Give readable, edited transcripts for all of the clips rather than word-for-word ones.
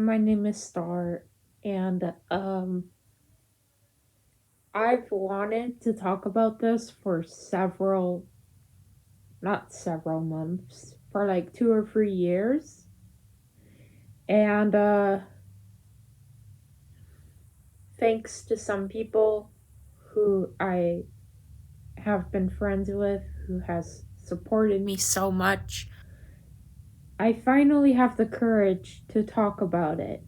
my name is Star, and I've wanted to talk about this for not several months, for like 2 or 3 years. And thanks to some people who I have been friends with, who has supported me so much, I finally have the courage to talk about it.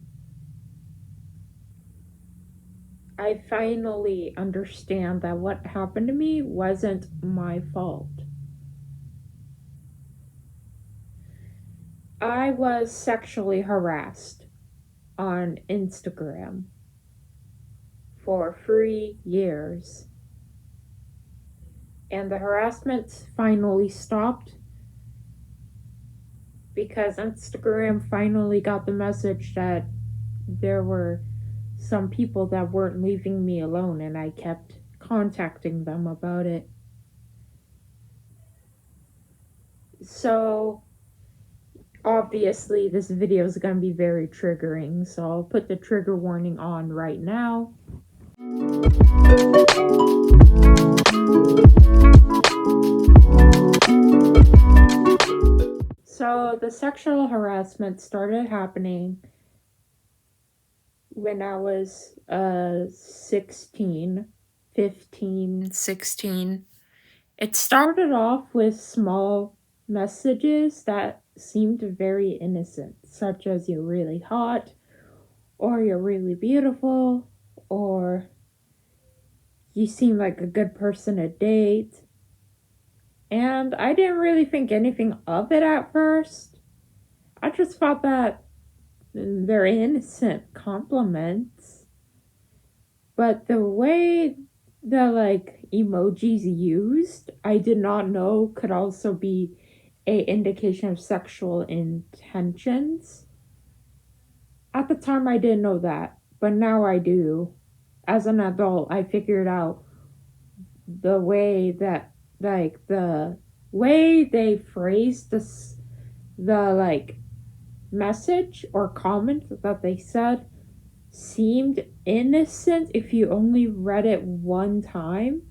I finally understand that what happened to me wasn't my fault. I was sexually harassed on Instagram for 3 years, and the harassment finally stopped because Instagram finally got the message that there were some people that weren't leaving me alone, and I kept contacting them about it. So obviously this video is going to be very triggering, so I'll put the trigger warning on right now. So the sexual harassment started happening when I was 16, 15, 16. It started off with small messages that seemed very innocent, such as "you're really hot," or "you're really beautiful," or "you seem like a good person to date." And I didn't really think anything of it at first. I just thought that they're innocent compliments. But the way the emojis used, I did not know could also be a indication of sexual intentions. At the time I didn't know that, but now I do. As an adult, I figured out the way that the way they phrased the message or comment that they said seemed innocent if you only read it one time,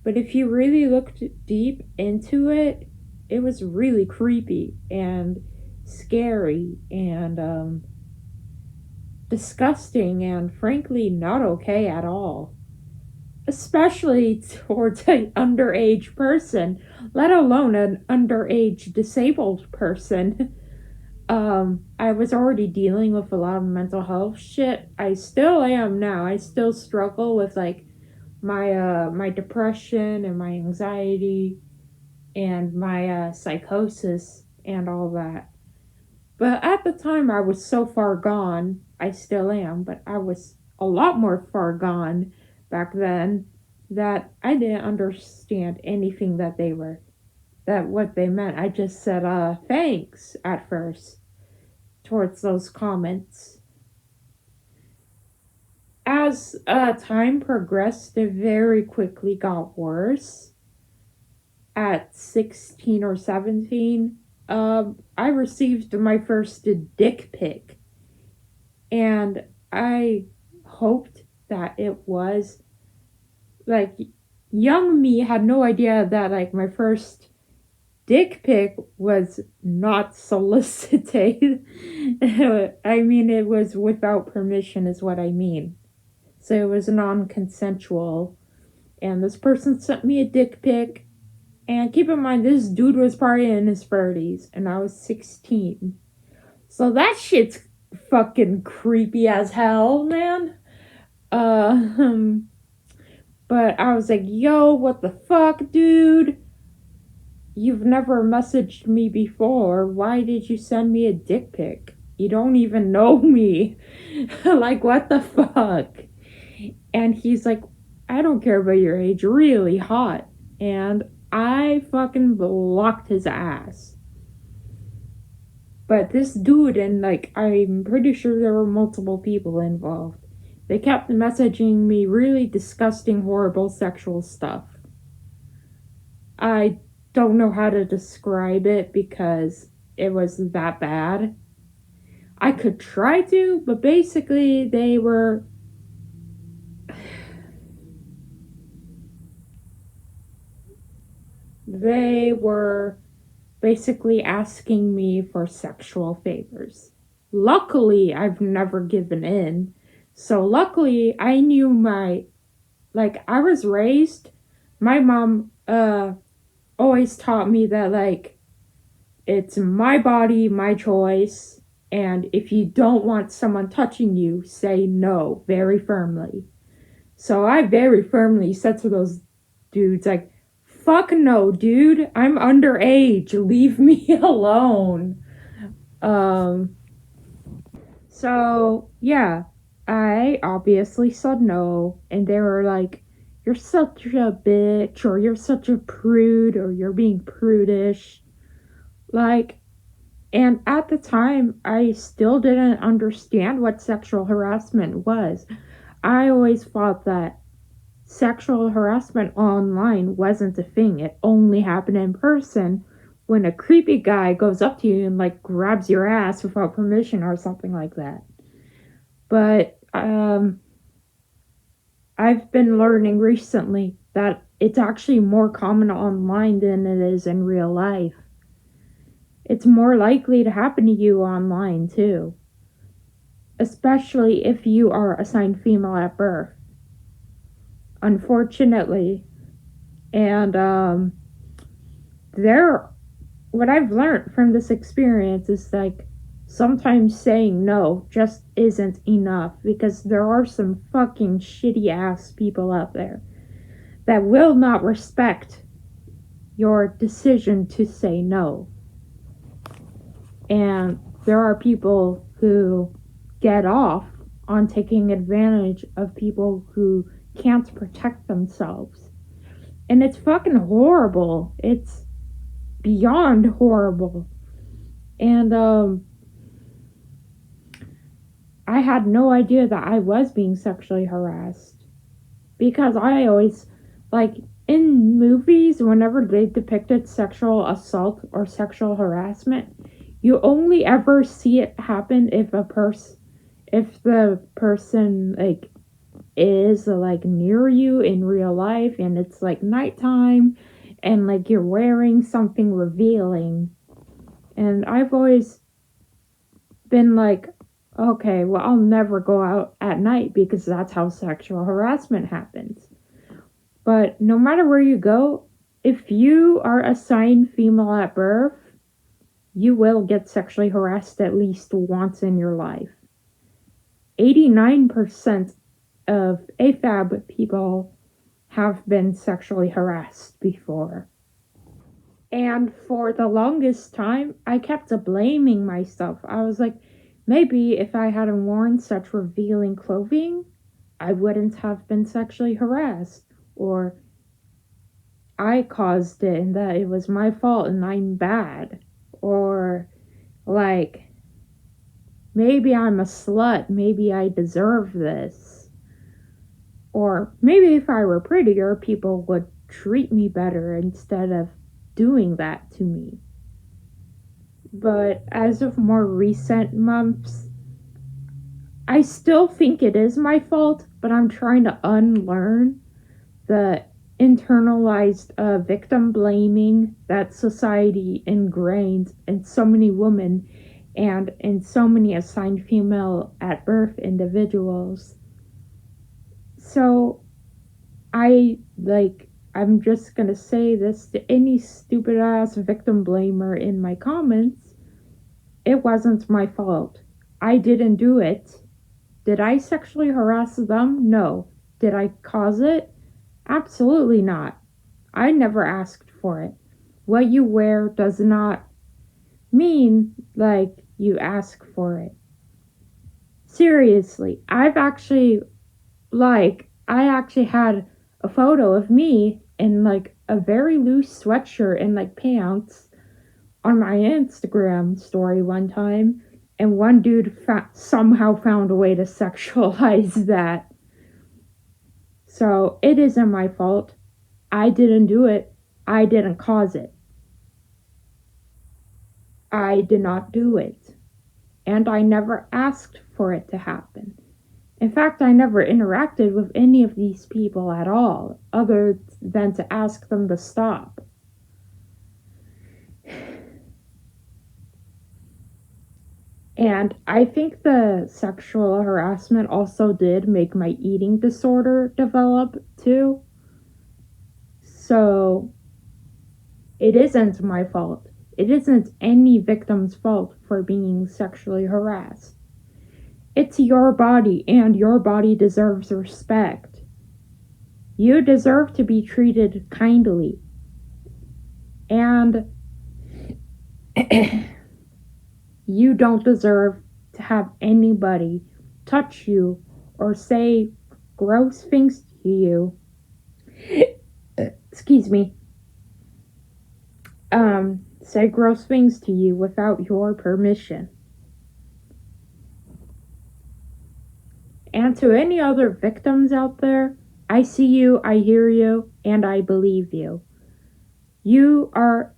but if you really looked deep into it, it was really creepy and scary and disgusting and frankly not okay at all. Especially towards an underage person, let alone an underage disabled person. I was already dealing with a lot of mental health shit. I still am now. I still struggle with my depression and my anxiety and my psychosis and all that. But at the time I was so far gone. I still am, but I was a lot more far gone back then that I didn't understand anything that what they meant. I just said thanks at first towards those comments. As time progressed, it very quickly got worse. At 16 or 17, I received my first dick pic, and I hoped that it was like young me had no idea that my first dick pic was not solicited. I mean, it was without permission, is what I mean. So it was non consensual. And this person sent me a dick pic. And keep in mind, this dude was probably in his 30s, and I was 16. So that shit's fucking creepy as hell, man. Uh, but I was like, yo, what the fuck, dude? You've never messaged me before. Why did you send me a dick pic? You don't even know me. Like, what the fuck? And he's like, I don't care about your age. Really hot. And I fucking blocked his ass. But this dude, and I'm pretty sure there were multiple people involved, they kept messaging me really disgusting, horrible sexual stuff. I don't know how to describe it because it was that bad. I could try to, but basically they were basically asking me for sexual favors. Luckily, I've never given in. So luckily, I knew I was raised, my mom always taught me that it's my body, my choice, and if you don't want someone touching you, say no very firmly. So I very firmly said to those dudes, like, fuck no, dude. I'm underage. Leave me alone. Um, so yeah, I obviously said no, and they were like, you're such a bitch, or you're such a prude, or you're being prudish. Like, and at the time, I still didn't understand what sexual harassment was. I always thought that sexual harassment online wasn't a thing. It only happened in person when a creepy guy goes up to you and grabs your ass without permission or something like that. But I've been learning recently that it's actually more common online than it is in real life. It's more likely to happen to you online too, especially if you are assigned female at birth. Unfortunately, and there what I've learned from this experience is sometimes saying no just isn't enough because there are some fucking shitty ass people out there that will not respect your decision to say no. And there are people who get off on taking advantage of people who can't protect themselves. And it's fucking horrible. It's beyond horrible. And I had no idea that I was being sexually harassed. Because I always, in movies, whenever they depicted sexual assault or sexual harassment, you only ever see it happen if the person, is, near you in real life and it's, nighttime and, you're wearing something revealing. And I've always been like, okay, well, I'll never go out at night because that's how sexual harassment happens. But no matter where you go, if you are assigned female at birth, you will get sexually harassed at least once in your life. 89% of AFAB people have been sexually harassed before. And for the longest time, I kept blaming myself. I was like, maybe if I hadn't worn such revealing clothing, I wouldn't have been sexually harassed. Or I caused it and that it was my fault and I'm bad. Or, maybe I'm a slut. Maybe I deserve this. Or maybe if I were prettier, people would treat me better instead of doing that to me. But as of more recent months, I still think it is my fault, but I'm trying to unlearn the internalized victim blaming that society ingrained in so many women and in so many assigned female at birth individuals. So I'm just gonna say this to any stupid ass victim blamer in my comments. It wasn't my fault. I didn't do it. Did I sexually harass them? No. Did I cause it? Absolutely not. I never asked for it. What you wear does not mean you ask for it. Seriously, I actually had a photo of me in a very loose sweatshirt and pants on my Instagram story one time, and one dude somehow found a way to sexualize that. So it isn't my fault. I didn't do it. I didn't cause it. I did not do it. and I never asked for it to happen. In fact, I never interacted with any of these people at all, other than to ask them to stop. And I think the sexual harassment also did make my eating disorder develop too. So it isn't my fault. It isn't any victim's fault for being sexually harassed. It's your body, and your body deserves respect. You deserve to be treated kindly. And you don't deserve to have anybody touch you or say gross things to you. Excuse me. Say gross things to you without your permission. And to any other victims out there, I see you, I hear you, and I believe you. You are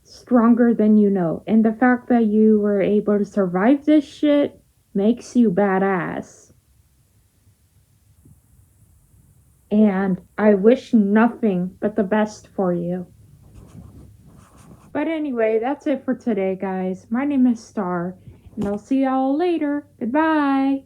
stronger than you know. And the fact that you were able to survive this shit makes you badass. And I wish nothing but the best for you. But anyway, that's it for today, guys. My name is Star, and I'll see y'all later. Goodbye.